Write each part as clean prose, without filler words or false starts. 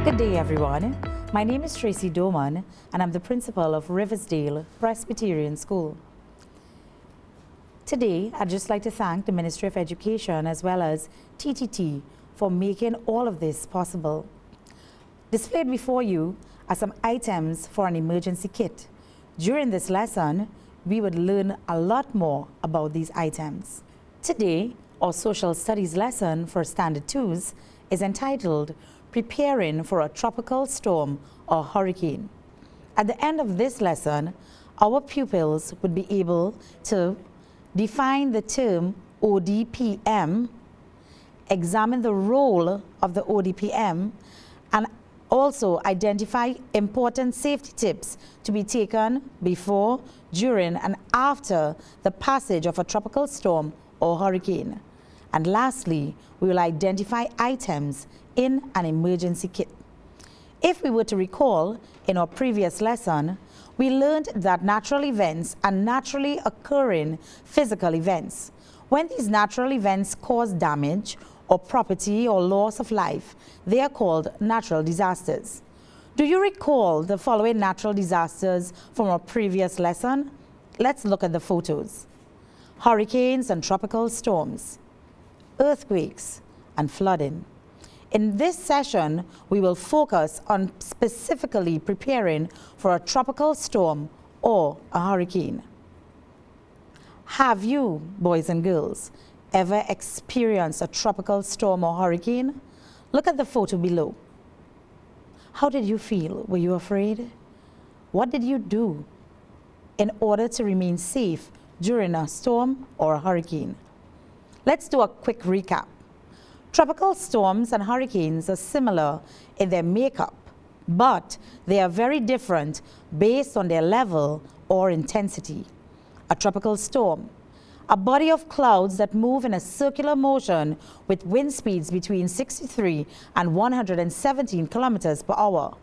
Good day, everyone. My name is Tracy Doman, and I'm the principal of Riversdale Presbyterian School. Today, I'd just like to thank the Ministry of Education as well as TTT for making all of this possible. Displayed before you are some items for an emergency kit. During this lesson, we would learn a lot more about these items. Today, our social studies lesson for Standard 2s is entitled Preparing for a Tropical Storm or Hurricane. At the end of this lesson, our pupils would be able to define the term ODPM, examine the role of the ODPM, and also identify important safety tips to be taken before, during, and after the passage of a tropical storm or hurricane. And lastly, we will identify items in an emergency kit. If we were to recall, in our previous lesson, we learned that natural events are naturally occurring physical events. When these natural events cause damage or property or loss of life, they are called natural disasters. Do you recall the following natural disasters from our previous lesson? Let's look at the photos. Hurricanes and tropical storms, earthquakes, and flooding. In this session, we will focus on specifically preparing for a tropical storm or a hurricane. Have you, boys and girls, ever experienced a tropical storm or hurricane? Look at the photo below. How did you feel? Were you afraid? What did you do in order to remain safe during a storm or a hurricane? Let's do a quick recap. Tropical storms and hurricanes are similar in their makeup, but they are very different based on their level or intensity. A tropical storm, a body of clouds that move in a circular motion with wind speeds between 63 and 117 kilometers per hour.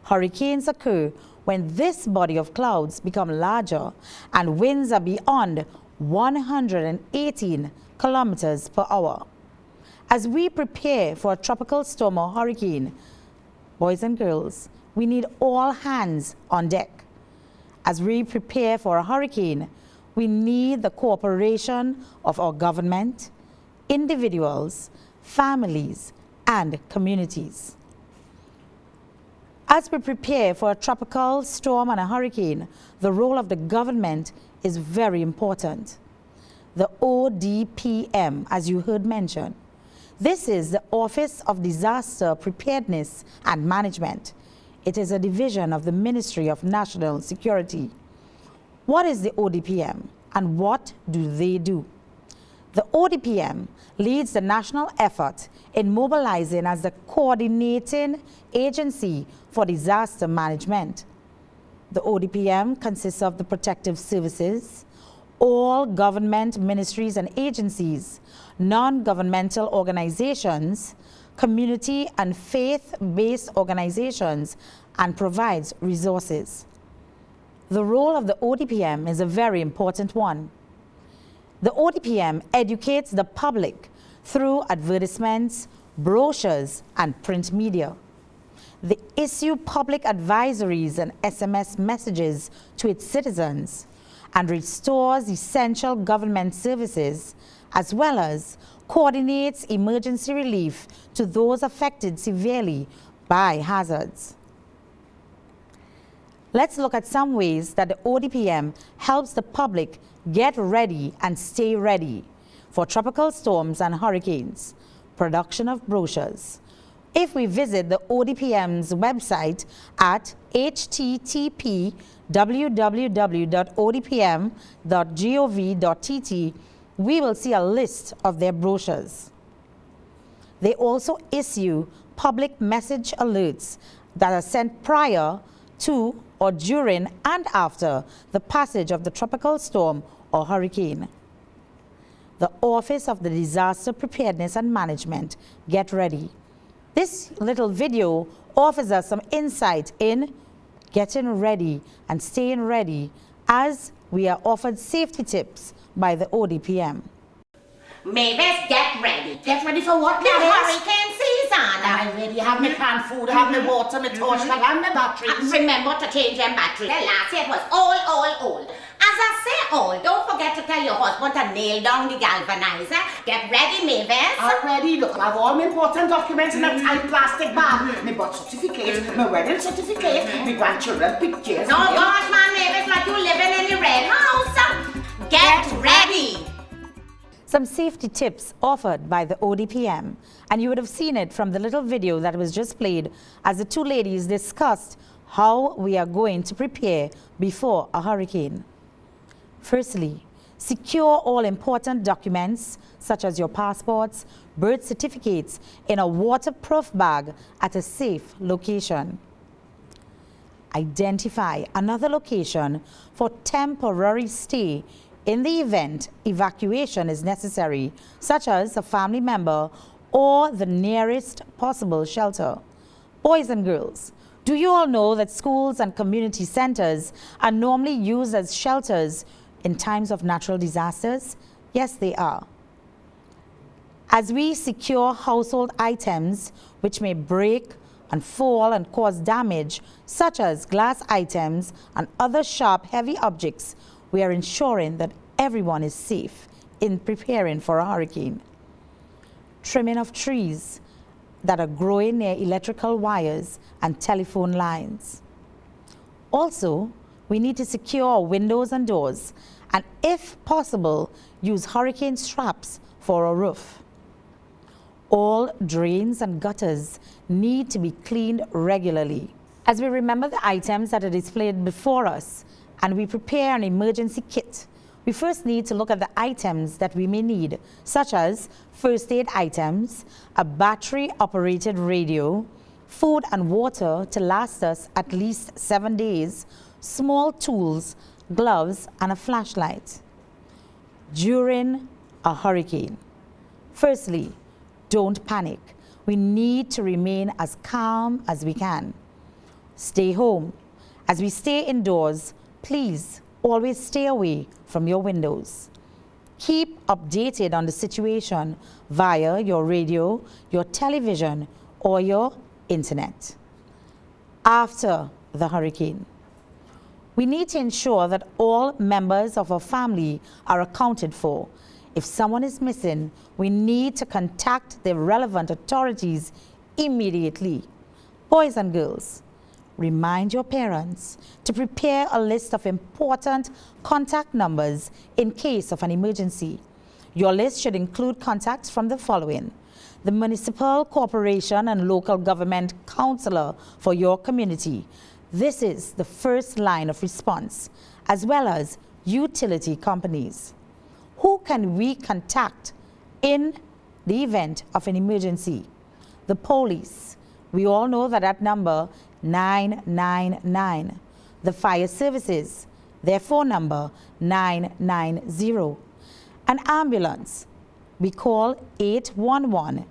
Hurricanes occur when this body of clouds become larger and winds are beyond 118 kilometers per hour. As we prepare for a tropical storm or hurricane, boys and girls, we need all hands on deck. As we prepare for a hurricane, we need the cooperation of our government, individuals, families, and communities. As we prepare for a tropical storm and a hurricane, the role of the government is very important. The ODPM, as you heard mentioned, this is the Office of Disaster Preparedness and Management. It is a division of the Ministry of National Security. What is the ODPM and what do they do? The ODPM leads the national effort in mobilizing as the coordinating agency for disaster management. The ODPM consists of the protective services, all government ministries and agencies, non-governmental organizations, community and faith-based organizations, and provides resources. The role of the ODPM is a very important one. The ODPM educates the public through advertisements, brochures, and print media. They issue public advisories and SMS messages to its citizens and restores essential government services, as well as coordinates emergency relief to those affected severely by hazards. Let's look at some ways that the ODPM helps the public get ready and stay ready for tropical storms and hurricanes. Production of brochures. If we visit the ODPM's website at http://www.odpm.gov.tt, we will see a list of their brochures. They also issue public message alerts that are sent prior to or during and after the passage of the tropical storm or hurricane. The Office of the Disaster Preparedness and Management, Get Ready. This little video offers us some insight in getting ready and staying ready as we are offered safety tips by the ODPM. Mavis, get ready. Get ready for what, The Mavis? hurricane season. I already have my canned food, I have my water, my torchlight, and my batteries. Remember to change your battery. Last year it was old. As I say old, don't forget to tell your husband to nail down the galvanizer. Get ready, Mavis. Already, look, I have all my important documents in a tight plastic bag. My birth certificate, my wedding certificate, my grandchildren pictures. No, gosh, man, Mavis, like you living in the red house. Get ready. Some safety tips offered by the ODPM, and you would have seen it from the little video that was just played as the two ladies discussed how we are going to prepare before a hurricane. Firstly, secure all important documents such as your passports, birth certificates in a waterproof bag at a safe location. Identify another location for temporary stay in the event evacuation is necessary, such as a family member or the nearest possible shelter. Boys and girls, do you all know that schools and community centers are normally used as shelters in times of natural disasters? Yes, they are. As we secure household items which may break and fall and cause damage, such as glass items and other sharp, heavy objects, we are ensuring that everyone is safe in preparing for a hurricane. Trimming of trees that are growing near electrical wires and telephone lines. Also, we need to secure windows and doors, and if possible, use hurricane straps for a roof. All drains and gutters need to be cleaned regularly. As we remember the items that are displayed before us and we prepare an emergency kit, we first need to look at the items that we may need, such as first aid items, a battery-operated radio, food and water to last us at least 7 days, small tools, gloves, and a flashlight. During a hurricane, firstly, don't panic. We need to remain as calm as we can. Stay home. As we stay indoors, please always stay away from your windows. Keep updated on the situation via your radio, your television, or your internet. After the hurricane, we need to ensure that all members of our family are accounted for. If someone is missing, we need to contact the relevant authorities immediately. Boys and girls, remind your parents to prepare a list of important contact numbers in case of an emergency. Your list should include contacts from the following: the municipal, corporation, and local government counselor for your community. This is the first line of response, as well as utility companies. Who can we contact in the event of an emergency? The police. We all know that number 999. The fire services, their phone number 990. An ambulance, we call 811.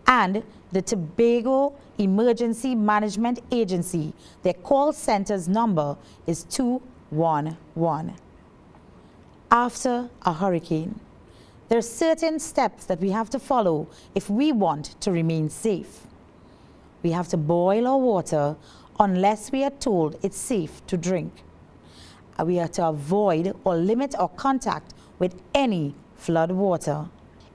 And the Tobago Emergency Management Agency, their call center's number is 211. After a hurricane, there are certain steps that we have to follow if we want to remain safe. We have to boil our water unless we are told it's safe to drink. We are to avoid or limit our contact with any flood water.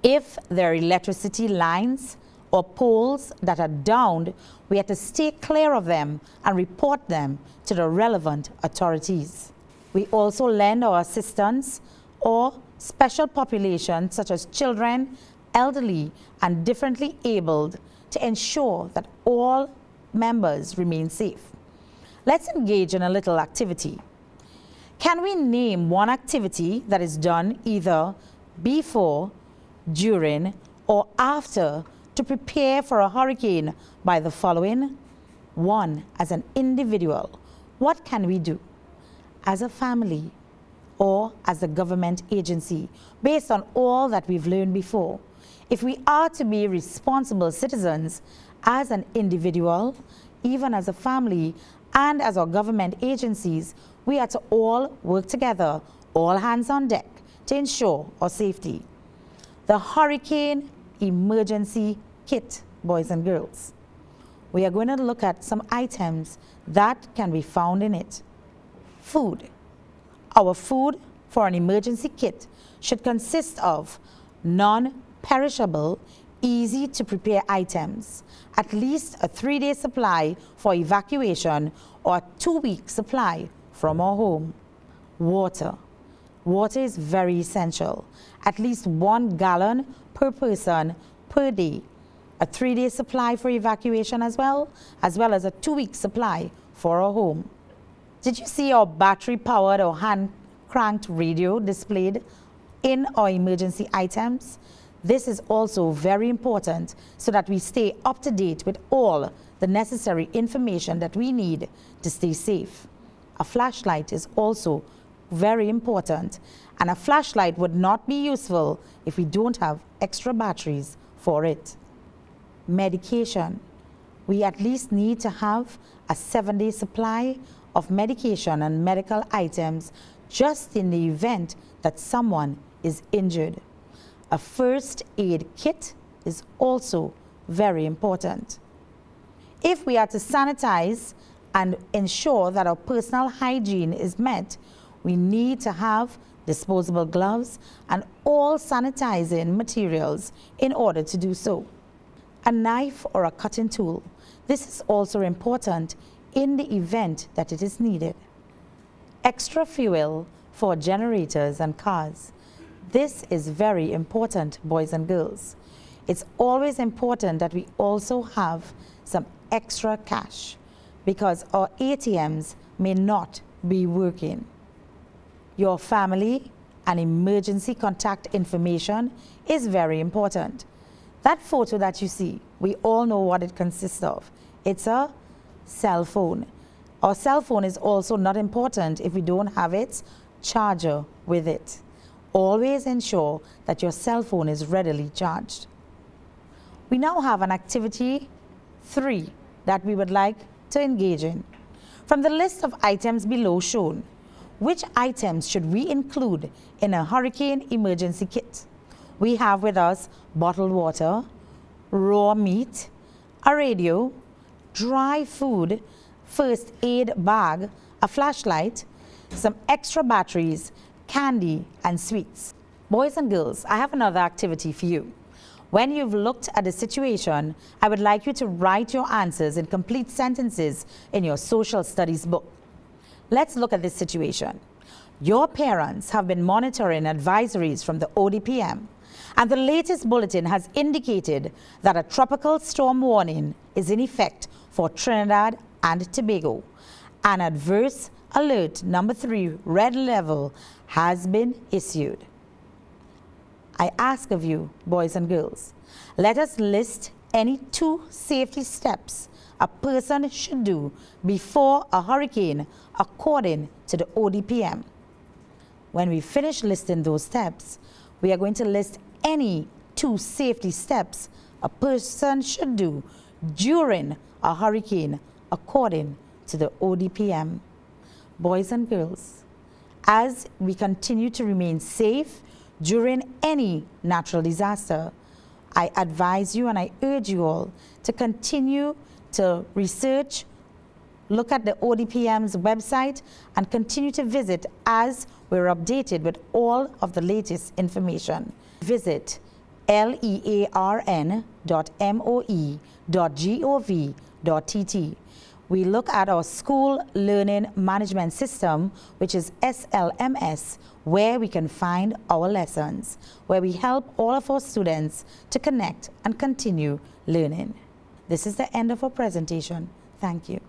If there are electricity lines or poles that are downed, we have to stay clear of them and report them to the relevant authorities. We also lend our assistance or special populations such as children, elderly, and differently abled to ensure that all members remain safe. Let's engage in a little activity. Can we name one activity that is done either before, during, or after to prepare for a hurricane by the following? 1. As an individual, what can we do? As a family or as a government agency, based on all that we've learned before. If we are to be responsible citizens as an individual, even as a family, and as our government agencies, we are to all work together, all hands on deck, to ensure our safety. The Hurricane Emergency Kit, boys and girls. we are going to look at some items that can be found in it. Food. Our food for an emergency kit should consist of non-perishable, easy to prepare items, at least a 3-day supply for evacuation or a 2-week supply from our home. Water. Water is very essential, at least 1 gallon per person per day. A 3-day supply for evacuation as well as a 2-week supply for our home. Did you see our battery-powered or hand-cranked radio displayed in our emergency items? This is also very important so that we stay up to date with all the necessary information that we need to stay safe. A flashlight is also very important, and a flashlight would not be useful if we don't have extra batteries for it. Medication. We at least need to have a 7-day supply of medication and medical items just in the event that someone is injured. A first aid kit is also very important. If we are to sanitize and ensure that our personal hygiene is met, we need to have disposable gloves and all sanitizing materials in order to do so. A knife or a cutting tool. This is also important in the event that it is needed. Extra fuel for generators and cars. This is very important, boys and girls. It's always important that we also have some extra cash because our ATMs may not be working. Your family and emergency contact information is very important. That photo that you see, we all know what it consists of. It's a cell phone. Our cell phone is also not important if we don't have its charger with it. Always ensure that your cell phone is readily charged. We now have an activity 3 that we would like to engage in. From the list of items below shown, which items should we include in a hurricane emergency kit? We have with us bottled water, raw meat, a radio, dry food, first aid bag, a flashlight, some extra batteries, candy, and sweets. Boys and girls, I have another activity for you. When you've looked at the situation, I would like you to write your answers in complete sentences in your social studies book. Let's look at this situation. Your parents have been monitoring advisories from the ODPM, and the latest bulletin has indicated that a tropical storm warning is in effect for Trinidad and Tobago. An adverse alert number 3 red level has been issued. I ask of you, boys and girls, let us list any 2 safety steps a person should do before a hurricane according to the ODPM. When we finish listing those steps, we are going to list any 2 safety steps a person should do during a hurricane according to the ODPM. Boys and girls, as we continue to remain safe during any natural disaster, I advise you and I urge you all to continue to research, look at the ODPM's website, and continue to visit as we're updated with all of the latest information. Visit learn.moe.gov.tt. We look at our school learning management system, which is SLMS, where we can find our lessons, where we help all of our students to connect and continue learning. This is the end of our presentation. Thank you.